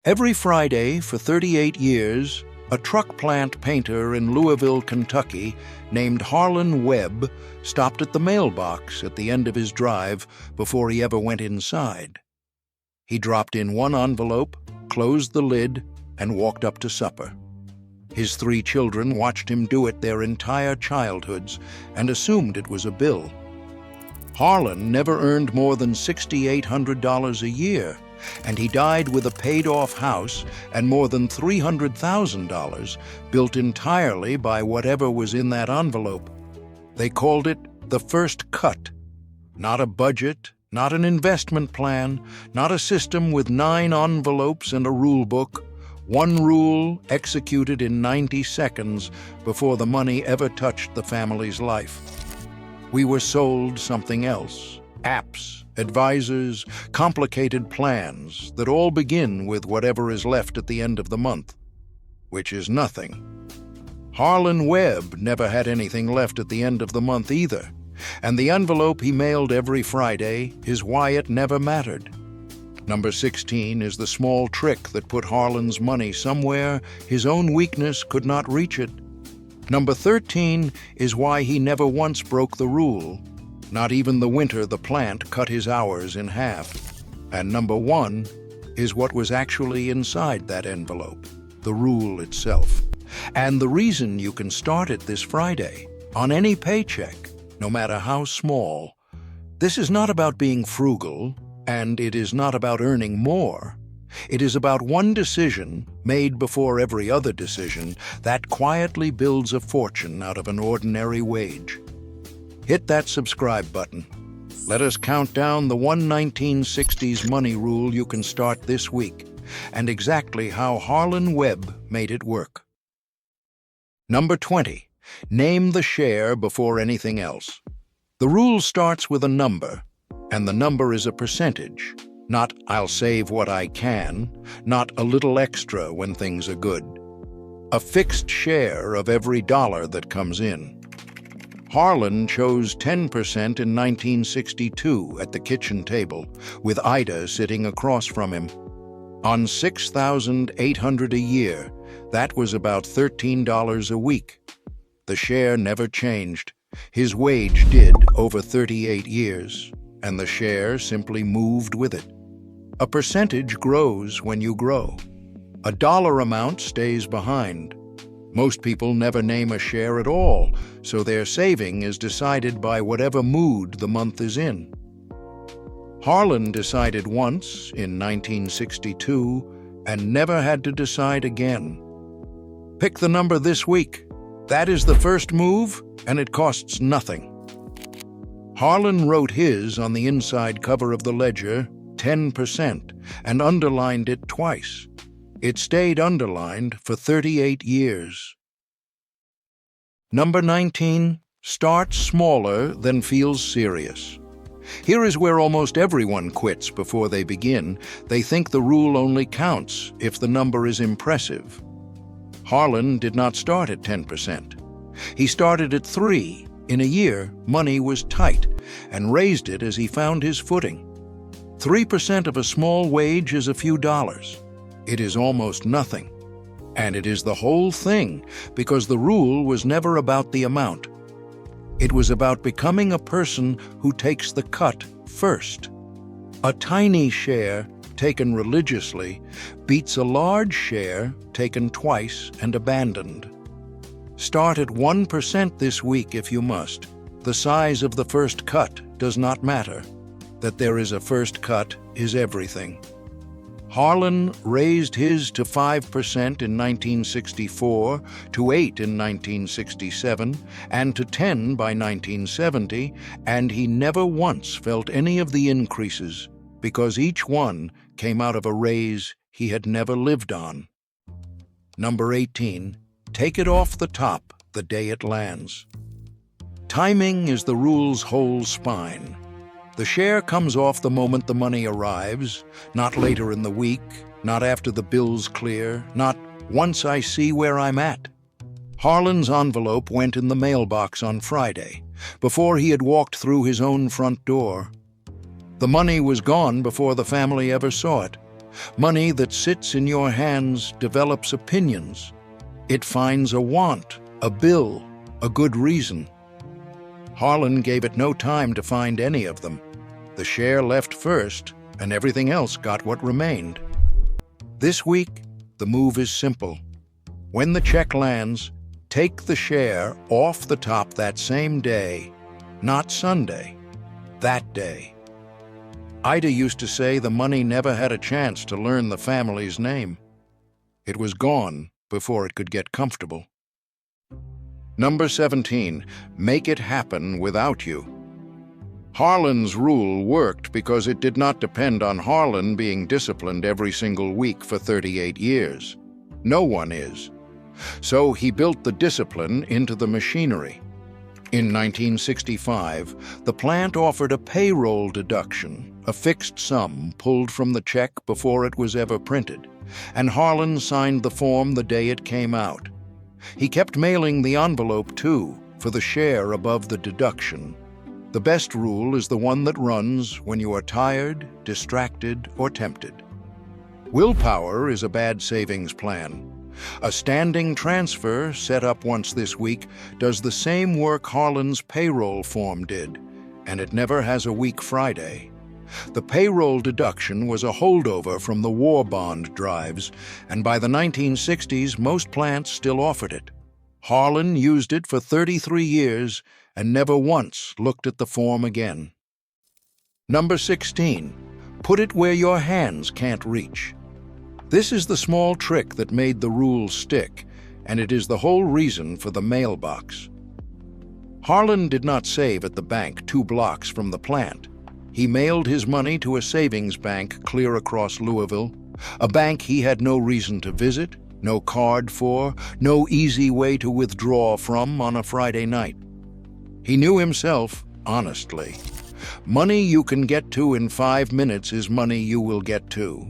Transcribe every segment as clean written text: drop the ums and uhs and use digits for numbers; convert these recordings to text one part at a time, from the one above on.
Every Friday for 38 years, a truck plant painter in Louisville, Kentucky, named Harlan Webb, stopped at the mailbox at the end of his drive before he ever went inside. He dropped in one envelope, closed the lid, and walked up to supper. His 3 children watched him do it their entire childhoods and assumed it was a bill. Harlan never earned more than $6,800 a year, and he died with a paid-off house and more than $300,000 built entirely by whatever was in that envelope. They called it the first cut. Not a budget, not an investment plan, not a system with 9 envelopes and a rule book. One rule executed in 90 seconds before the money ever touched the family's life. We were sold something else. Apps, advisors, complicated plans that all begin with whatever is left at the end of the month, which is nothing. Harlan Webb never had anything left at the end of the month either, and the envelope he mailed every Friday is why it never mattered. Number 16 is the small trick that put Harlan's money somewhere his own weakness could not reach it. Number 13 is why he never once broke the rule. Not even the winter the plant cut his hours in half. And number 1 is what was actually inside that envelope, the rule itself. And the reason you can start it this Friday, on any paycheck, no matter how small. This is not about being frugal, and it is not about earning more. It is about one decision, made before every other decision, that quietly builds a fortune out of an ordinary wage. Hit that subscribe button. Let us count down the 1960s money rule you can start this week, and exactly how Harlan Webb made it work. Number 20. Name the share before anything else. The rule starts with a number, and the number is a percentage. Not "I'll save what I can," not a little extra when things are good. A fixed share of every dollar that comes in. Harlan chose 10% in 1962 at the kitchen table, with Ida sitting across from him. On $6,800 a year, that was about $13 a week. The share never changed. His wage did over 38 years, and the share simply moved with it. A percentage grows when you grow. A dollar amount stays behind. Most people never name a share at all, so their saving is decided by whatever mood the month is in. Harlan decided once, in 1962, and never had to decide again. Pick the number this week. That is the first move, and it costs nothing. Harlan wrote his on the inside cover of the ledger, 10%, and underlined it twice. It stayed underlined for 38 years. Number 19. Start smaller than feels serious. Here is where almost everyone quits before they begin. They think the rule only counts if the number is impressive. Harlan did not start at 10%. He started at 3. In a year, money was tight, and raised it as he found his footing. 3% of a small wage is a few dollars. It is almost nothing. And it is the whole thing, because the rule was never about the amount. It was about becoming a person who takes the cut first. A tiny share, taken religiously, beats a large share, taken twice and abandoned. Start at 1% this week if you must. The size of the first cut does not matter. That there is a first cut is everything. Harlan raised his to 5% in 1964, to 8 in 1967, and to 10 by 1970, and he never once felt any of the increases, because each one came out of a raise he had never lived on. Number 18. Take it off the top the day it lands. Timing is the rule's whole spine. The share comes off the moment the money arrives, not later in the week, not after the bills clear, not once I see where I'm at. Harlan's envelope went in the mailbox on Friday, before he had walked through his own front door. The money was gone before the family ever saw it. Money that sits in your hands develops opinions. It finds a want, a bill, a good reason. Harlan gave it no time to find any of them. The share left first, and everything else got what remained. This week, the move is simple. When the check lands, take the share off the top that same day, not Sunday, that day. Ida used to say the money never had a chance to learn the family's name. It was gone before it could get comfortable. Number 17, make it happen without you. Harlan's rule worked because it did not depend on Harlan being disciplined every single week for 38 years. No one is. So he built the discipline into the machinery. In 1965, the plant offered a payroll deduction, a fixed sum pulled from the check before it was ever printed, and Harlan signed the form the day it came out. He kept mailing the envelope, too, for the share above the deduction. The best rule is the one that runs when you are tired, distracted, or tempted. Willpower is a bad savings plan. A standing transfer, set up once this week, does the same work Harlan's payroll form did, and it never has a weak Friday. The payroll deduction was a holdover from the war bond drives, and by the 1960s, most plants still offered it. Harlan used it for 33 years and never once looked at the form again. Number 16, put it where your hands can't reach. This is the small trick that made the rule stick, and it is the whole reason for the mailbox. Harlan did not save at the bank 2 blocks from the plant. He mailed his money to a savings bank clear across Louisville, a bank he had no reason to visit, no card for, no easy way to withdraw from on a Friday night. He knew himself, honestly. Money you can get to in 5 minutes is money you will get to.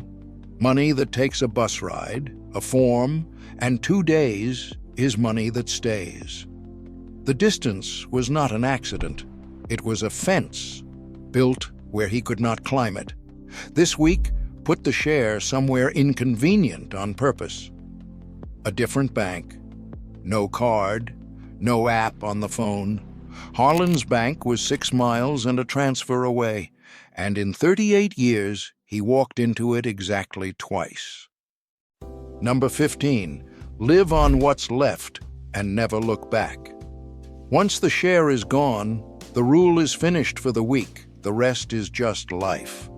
Money that takes a bus ride, a form, and 2 days is money that stays. The distance was not an accident. It was a fence, built where he could not climb it. This week, put the share somewhere inconvenient on purpose. A different bank, no card, no app on the phone. Harlan's bank was 6 miles and a transfer away, and in 38 years, he walked into it exactly twice. Number 15, live on what's left and never look back. Once the share is gone, the rule is finished for the week. The rest is just life.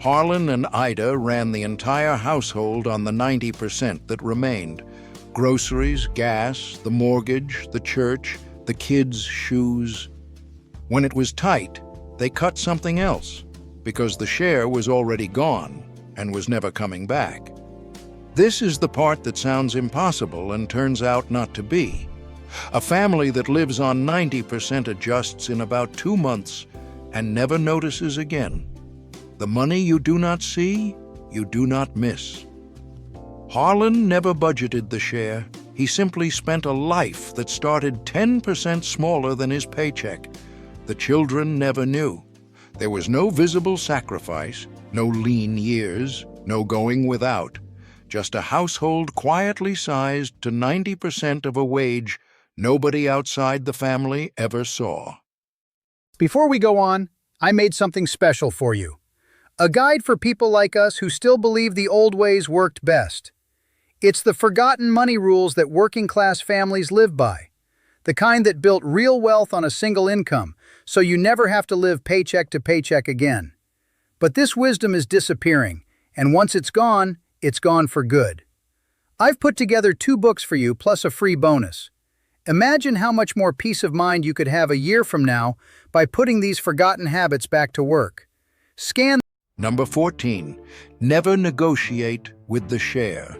Harlan and Ida ran the entire household on the 90% that remained. Groceries, gas, the mortgage, the church, the kids' shoes. When it was tight, they cut something else, because the share was already gone and was never coming back. This is the part that sounds impossible and turns out not to be. A family that lives on 90% adjusts in about 2 months and never notices again. The money you do not see, you do not miss. Harlan never budgeted the share. He simply spent a life that started 10% smaller than his paycheck. The children never knew. There was no visible sacrifice, no lean years, no going without. Just a household quietly sized to 90% of a wage nobody outside the family ever saw. Before we go on, I made something special for you. A guide for people like us who still believe the old ways worked best. It's the forgotten money rules that working-class families live by. The kind that built real wealth on a single income, so you never have to live paycheck to paycheck again. But this wisdom is disappearing, and once it's gone for good. I've put together 2 books for you, plus a free bonus. Imagine how much more peace of mind you could have a year from now by putting these forgotten habits back to work. Scan. Number 14, never negotiate with the share.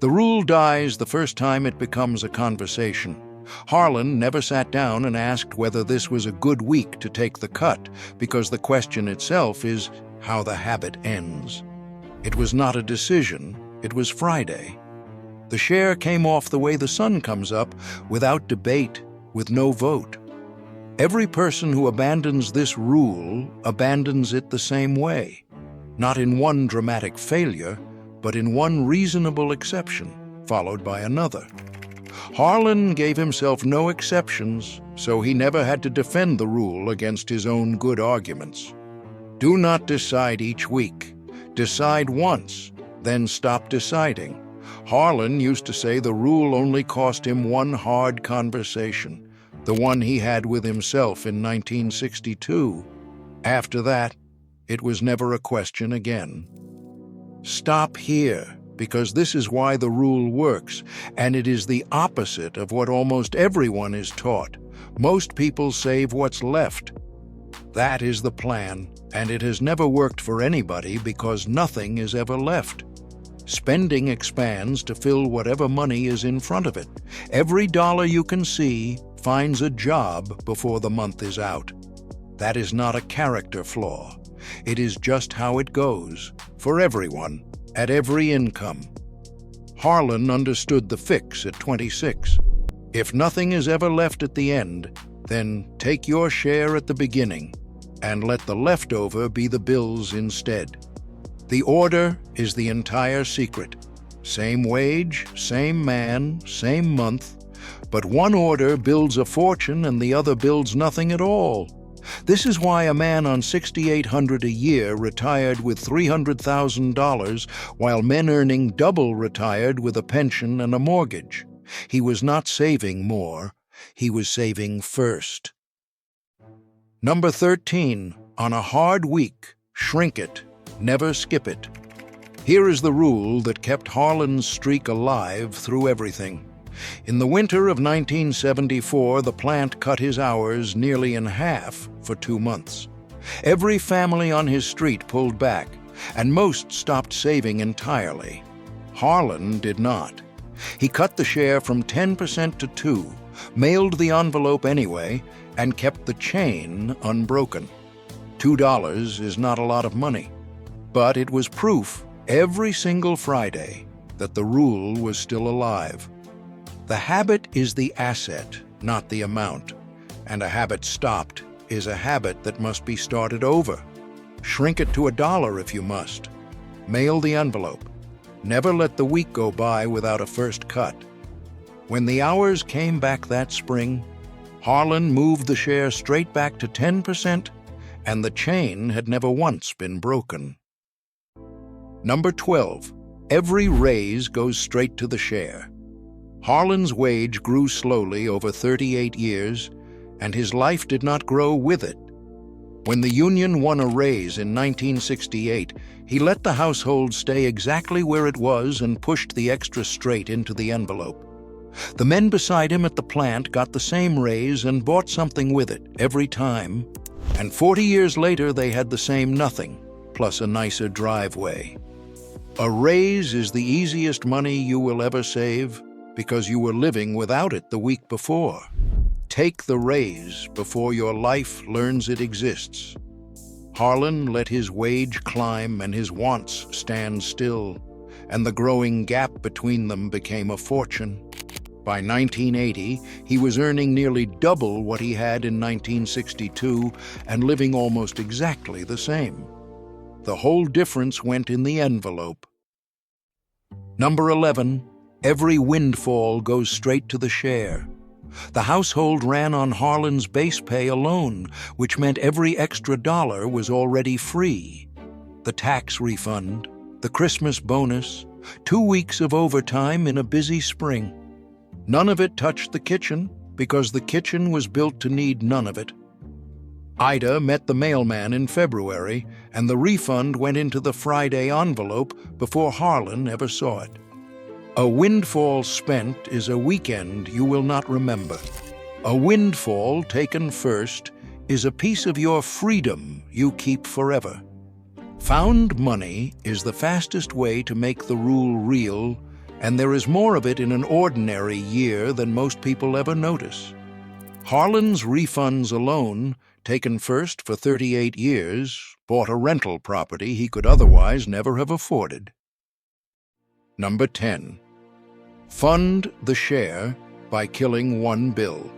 The rule dies the first time it becomes a conversation. Harlan never sat down and asked whether this was a good week to take the cut, because the question itself is how the habit ends. It was not a decision, it was Friday. The share came off the way the sun comes up, without debate, with no vote. Every person who abandons this rule abandons it the same way. not in one dramatic failure, but in one reasonable exception, followed by another. Harlan gave himself no exceptions, so he never had to defend the rule against his own good arguments. Do not decide each week. Decide once, then stop deciding. Harlan used to say the rule only cost him one hard conversation, the one he had with himself in 1962. After that, it was never a question again. Stop here, because this is why the rule works, and it is the opposite of what almost everyone is taught. Most people save what's left. That is the plan, and it has never worked for anybody because nothing is ever left. Spending expands to fill whatever money is in front of it. Every dollar you can see finds a job before the month is out. That is not a character flaw. It is just how it goes, for everyone, at every income. Harlan understood the fix at 26. If nothing is ever left at the end, then take your share at the beginning, and let the leftover be the bills instead. The order is the entire secret. Same wage, same man, same month, but one order builds a fortune and the other builds nothing at all. This is why a man on $6,800 a year retired with $300,000, while men earning double retired with a pension and a mortgage. He was not saving more, he was saving first. Number 13, on a hard week, shrink it, never skip it. Here is the rule that kept Harlan's streak alive through everything. In the winter of 1974, the plant cut his hours nearly in half for 2 months. Every family on his street pulled back, and most stopped saving entirely. Harlan did not. He cut the share from 10% to 2%, mailed the envelope anyway, and kept the chain unbroken. $2 is not a lot of money, but it was proof every single Friday that the rule was still alive. The habit is the asset, not the amount, and a habit stopped is a habit that must be started over. Shrink it to $1 if you must. Mail the envelope. Never let the week go by without a first cut. When the hours came back that spring, Harlan moved the share straight back to 10%, and the chain had never once been broken. Number 12, every raise goes straight to the share. Harlan's wage grew slowly over 38 years, and his life did not grow with it. When the union won a raise in 1968, he let the household stay exactly where it was and pushed the extra straight into the envelope. The men beside him at the plant got the same raise and bought something with it every time, and 40 years later they had the same nothing, plus a nicer driveway. A raise is the easiest money you will ever save, because you were living without it the week before. Take the raise before your life learns it exists. Harlan let his wage climb and his wants stand still, and the growing gap between them became a fortune. By 1980, he was earning nearly double what he had in 1962 and living almost exactly the same. The whole difference went in the envelope. Number 11, every windfall goes straight to the share. The household ran on Harlan's base pay alone, which meant every extra dollar was already free. The tax refund, the Christmas bonus, 2 weeks of overtime in a busy spring. None of it touched the kitchen, because the kitchen was built to need none of it. Ida met the mailman in February, and the refund went into the Friday envelope before Harlan ever saw it. A windfall spent is a weekend you will not remember. A windfall taken first is a piece of your freedom you keep forever. Found money is the fastest way to make the rule real, and there is more of it in an ordinary year than most people ever notice. Harlan's refunds alone, taken first for 38 years, bought a rental property he could otherwise never have afforded. Number 10. Fund the share by killing one bill.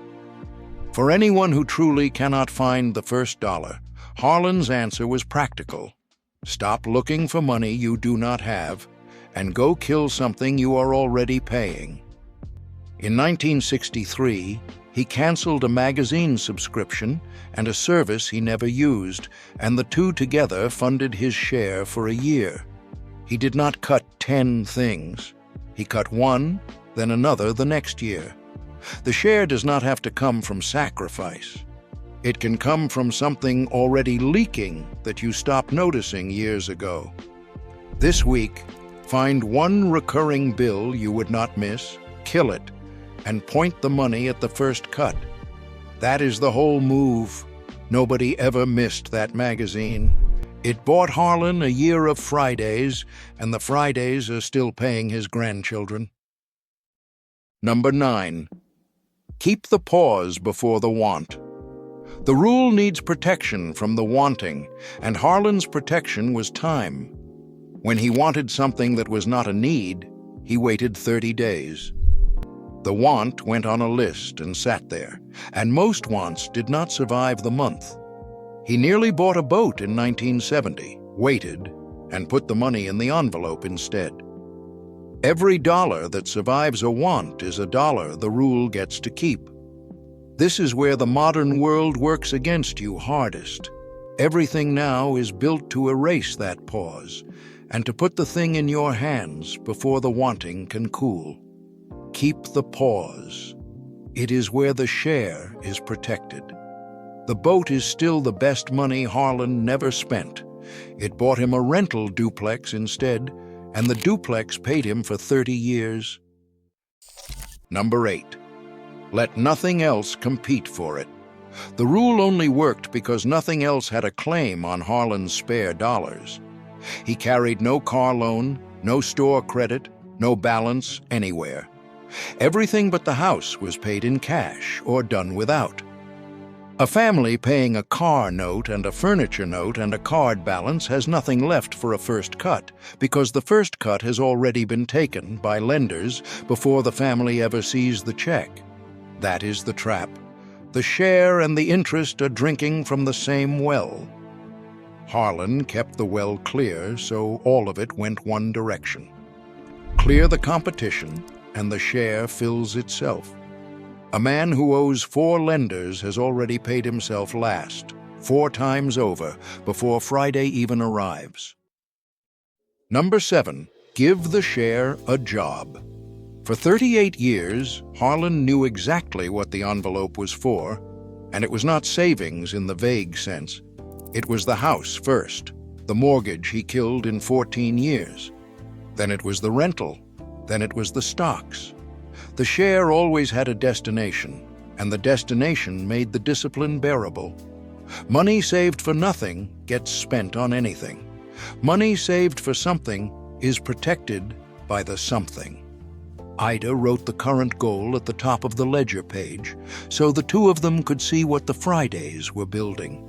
For anyone who truly cannot find the first dollar, Harlan's answer was practical. Stop looking for money you do not have and go kill something you are already paying. In 1963, he canceled a magazine subscription and a service he never used, and the two together funded his share for a year. He did not cut 10 things. He cut one, then another the next year. The share does not have to come from sacrifice. It can come from something already leaking that you stopped noticing years ago. This week, find one recurring bill you would not miss, kill it, and point the money at the first cut. That is the whole move. Nobody ever missed that magazine. It bought Harlan a year of Fridays, and the Fridays are still paying his grandchildren. Number 9. Keep the pause before the want. The rule needs protection from the wanting, and Harlan's protection was time. When he wanted something that was not a need, he waited 30 days. The want went on a list and sat there, and most wants did not survive the month. He nearly bought a boat in 1970, waited, and put the money in the envelope instead. Every dollar that survives a want is a dollar the rule gets to keep. This is where the modern world works against you hardest. Everything now is built to erase that pause and to put the thing in your hands before the wanting can cool. Keep the pause. It is where the share is protected. The boat is still the best money Harlan never spent. It bought him a rental duplex instead, and the duplex paid him for 30 years. Number 8. Let nothing else compete for it. The rule only worked because nothing else had a claim on Harlan's spare dollars. He carried no car loan, no store credit, no balance anywhere. Everything but the house was paid in cash or done without. A family paying a car note and a furniture note and a card balance has nothing left for a first cut because the first cut has already been taken by lenders before the family ever sees the check. That is the trap. The share and the interest are drinking from the same well. Harlan kept the well clear, so all of it went one direction. Clear the competition, and the share fills itself. A man who owes 4 lenders has already paid himself last, 4 times over, before Friday even arrives. Number 7. Give the share a job. For 38 years, Harlan knew exactly what the envelope was for, and it was not savings in the vague sense. It was the house first, the mortgage he killed in 14 years. Then it was the rental. Then it was the stocks. The share always had a destination, and the destination made the discipline bearable. Money saved for nothing gets spent on anything. Money saved for something is protected by the something. Ida wrote the current goal at the top of the ledger page, so the two of them could see what the Fridays were building.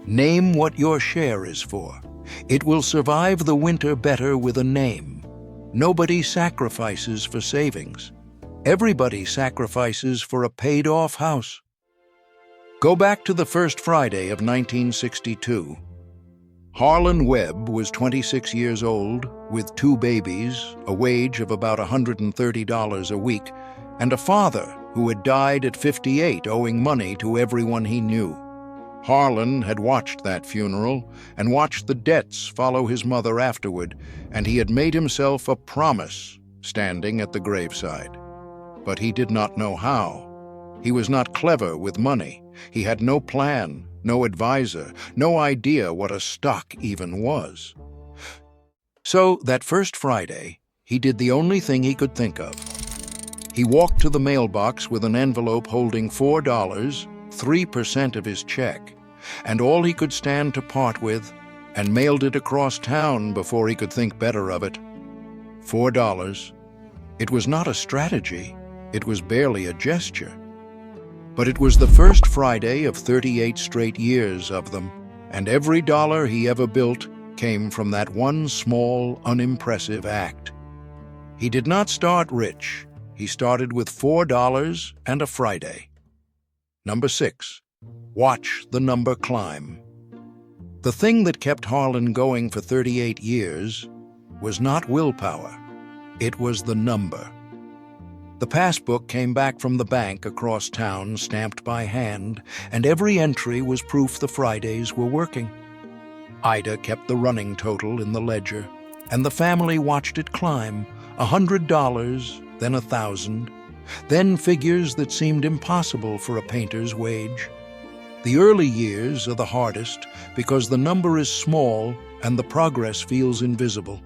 Name what your share is for. It will survive the winter better with a name. Nobody sacrifices for savings. Everybody sacrifices for a paid-off house. Go back to the first Friday of 1962. Harlan Webb was 26 years old, with 2 babies, a wage of about $130 a week, and a father who had died at 58 owing money to everyone he knew. Harlan had watched that funeral and watched the debts follow his mother afterward, and he had made himself a promise standing at the graveside. But he did not know how. He was not clever with money. He had no plan, no advisor, no idea what a stock even was. So that first Friday, he did the only thing he could think of. He walked to the mailbox with an envelope holding $4, 3% of his check, and all he could stand to part with, and mailed it across town before he could think better of it. $4. It was not a strategy. It was barely a gesture. But it was the first Friday of 38 straight years of them, and every dollar he ever built came from that one small, unimpressive act. He did not start rich. He started with $4 and a Friday. Number 6. Watch the number climb. The thing that kept Harlan going for 38 years was not willpower. It was the number. The passbook came back from the bank across town, stamped by hand, and every entry was proof the Fridays were working. Ida kept the running total in the ledger, and the family watched it climb, $100, then $1,000, then figures that seemed impossible for a painter's wage. The early years are the hardest because the number is small and the progress feels invisible.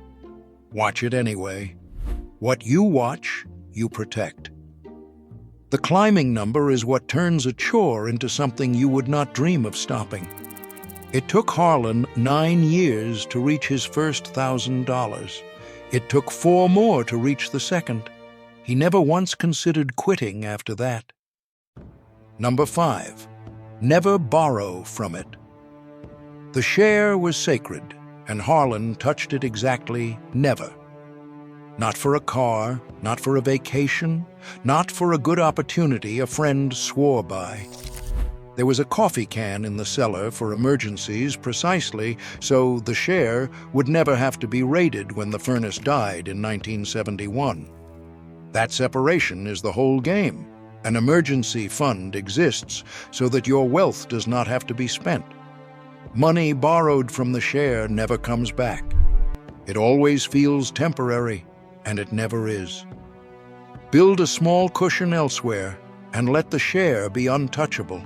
Watch it anyway. What you watch, you protect. The climbing number is what turns a chore into something you would not dream of stopping. It took Harlan 9 years to reach his first $1,000. It took 4 more to reach the second. He never once considered quitting after that. Number 5. Never borrow from it. The share was sacred, and Harlan touched it exactly never. Not for a car, not for a vacation, not for a good opportunity a friend swore by. There was a coffee can in the cellar for emergencies precisely so the share would never have to be raided when the furnace died in 1971. That separation is the whole game. An emergency fund exists so that your wealth does not have to be spent. Money borrowed from the share never comes back. It always feels temporary, and it never is. Build a small cushion elsewhere and let the share be untouchable.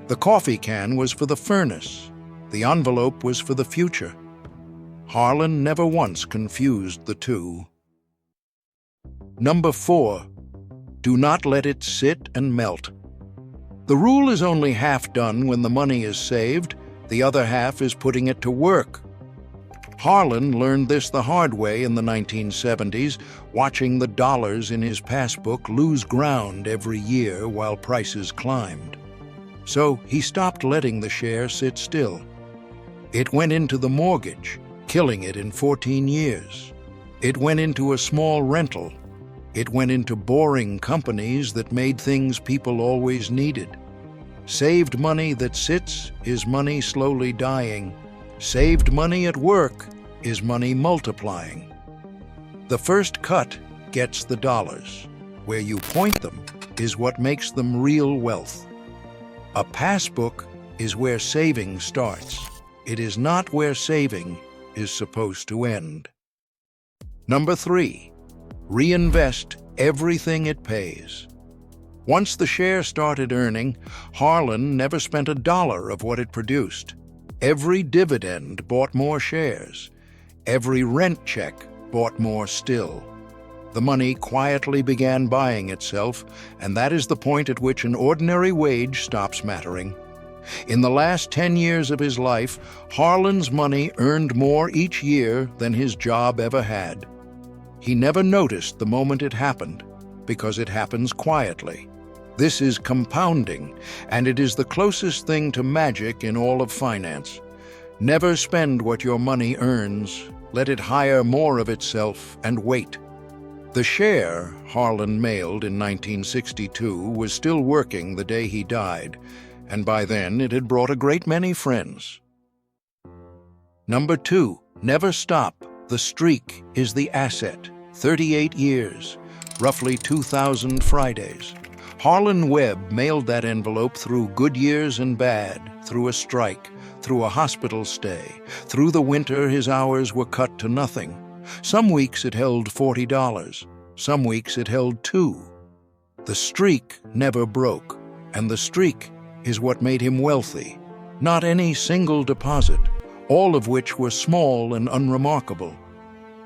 The coffee can was for the furnace. The envelope was for the future. Harlan never once confused the two. Number 4. Do not let it sit and melt. The rule is only half done when the money is saved. The other half is putting it to work. Harlan learned this the hard way in the 1970s, watching the dollars in his passbook lose ground every year while prices climbed. So he stopped letting the share sit still. It went into the mortgage, killing it in 14 years. It went into a small rental. It went into boring companies that made things people always needed. Saved money that sits is money slowly dying. Saved money at work is money multiplying. The first cut gets the dollars. Where you point them is what makes them real wealth. A passbook is where saving starts. It is not where saving is supposed to end. Number 3. Reinvest everything it pays. Once the share started earning, Harlan never spent $1 of what it produced. Every dividend bought more shares. Every rent check bought more still. The money quietly began buying itself, and that is the point at which an ordinary wage stops mattering. In the last 10 years of his life, Harlan's money earned more each year than his job ever had. He never noticed the moment it happened, because it happens quietly. This is compounding, and it is the closest thing to magic in all of finance. Never spend what your money earns. Let it hire more of itself and wait. The share Harlan mailed in 1962 was still working the day he died, and by then it had brought a great many friends. Number 2. Never stop. The streak is the asset. 38 years, roughly 2,000 Fridays. Harlan Webb mailed that envelope through good years and bad, through a strike, through a hospital stay. Through the winter, his hours were cut to nothing. Some weeks it held $40. Some weeks it held $2. The streak never broke, and the streak is what made him wealthy. Not any single deposit, all of which were small and unremarkable.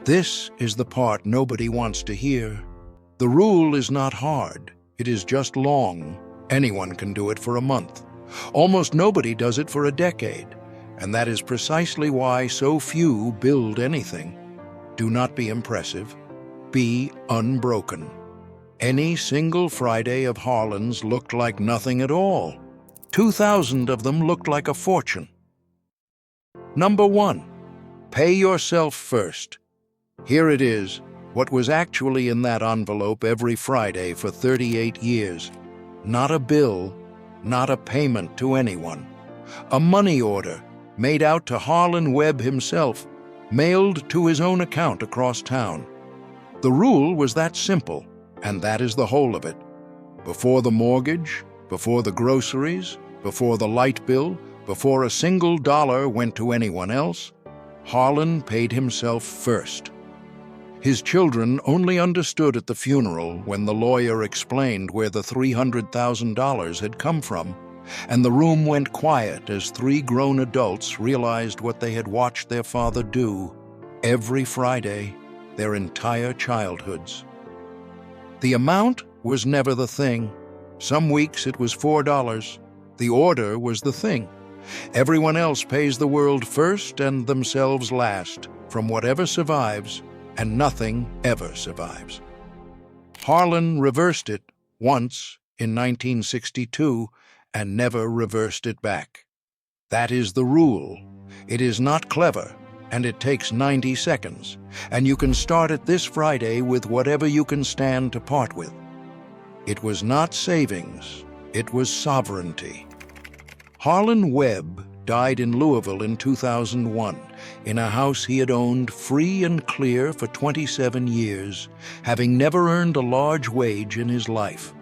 This is the part nobody wants to hear. The rule is not hard. It is just long. Anyone can do it for a month. Almost nobody does it for a decade, and that is precisely why so few build anything. Do not be impressive. Be unbroken. Any single Friday of Harlan's looked like nothing at all. 2,000 of them looked like a fortune. Number 1. Pay yourself first. Here it is, what was actually in that envelope every Friday for 38 years. Not a bill, not a payment to anyone. A money order made out to Harlan Webb himself, mailed to his own account across town. The rule was that simple, and that is the whole of it. Before the mortgage, before the groceries, before the light bill, before a single dollar went to anyone else, Harlan paid himself first. His children only understood at the funeral when the lawyer explained where the $300,000 had come from, and the room went quiet as three grown adults realized what they had watched their father do every Friday their entire childhoods. The amount was never the thing. Some weeks it was $4. The order was the thing. Everyone else pays the world first and themselves last, from whatever survives, and nothing ever survives. Harlan reversed it once in 1962 and never reversed it back. That is the rule. It is not clever, and it takes 90 seconds, and you can start it this Friday with whatever you can stand to part with. It was not savings, it was sovereignty. Harlan Webb died in Louisville in 2001, in a house he had owned free and clear for 27 years, having never earned a large wage in his life.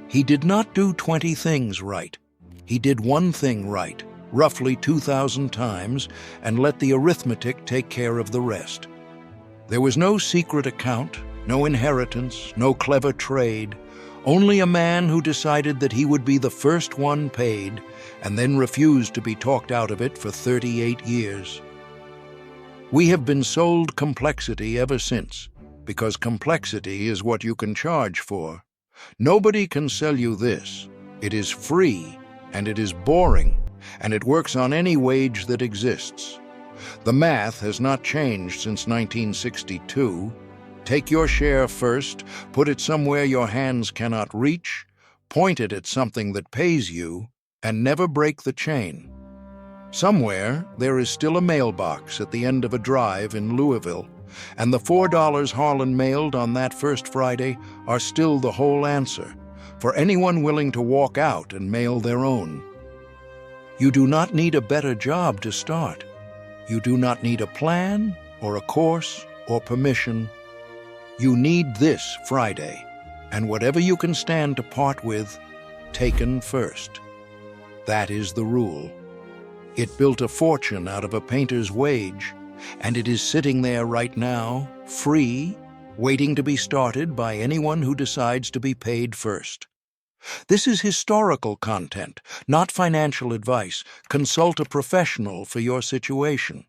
He did not do 20 things right. He did one thing right, roughly 2,000 times, and let the arithmetic take care of the rest. There was no secret account, no inheritance, no clever trade, only a man who decided that he would be the first one paid and then refused to be talked out of it for 38 years. We have been sold complexity ever since, because complexity is what you can charge for. Nobody can sell you this. It is free, and it is boring, and it works on any wage that exists. The math has not changed since 1962. Take your share first, put it somewhere your hands cannot reach, point it at something that pays you, and never break the chain. Somewhere, there is still a mailbox at the end of a drive in Louisville, and the $4 Harlan mailed on that first Friday are still the whole answer for anyone willing to walk out and mail their own. You do not need a better job to start. You do not need a plan or a course or permission. You need this Friday, and whatever you can stand to part with, taken first. That is the rule. It built a fortune out of a painter's wage, and it is sitting there right now, free, waiting to be started by anyone who decides to be paid first. This is historical content, not financial advice. Consult a professional for your situation.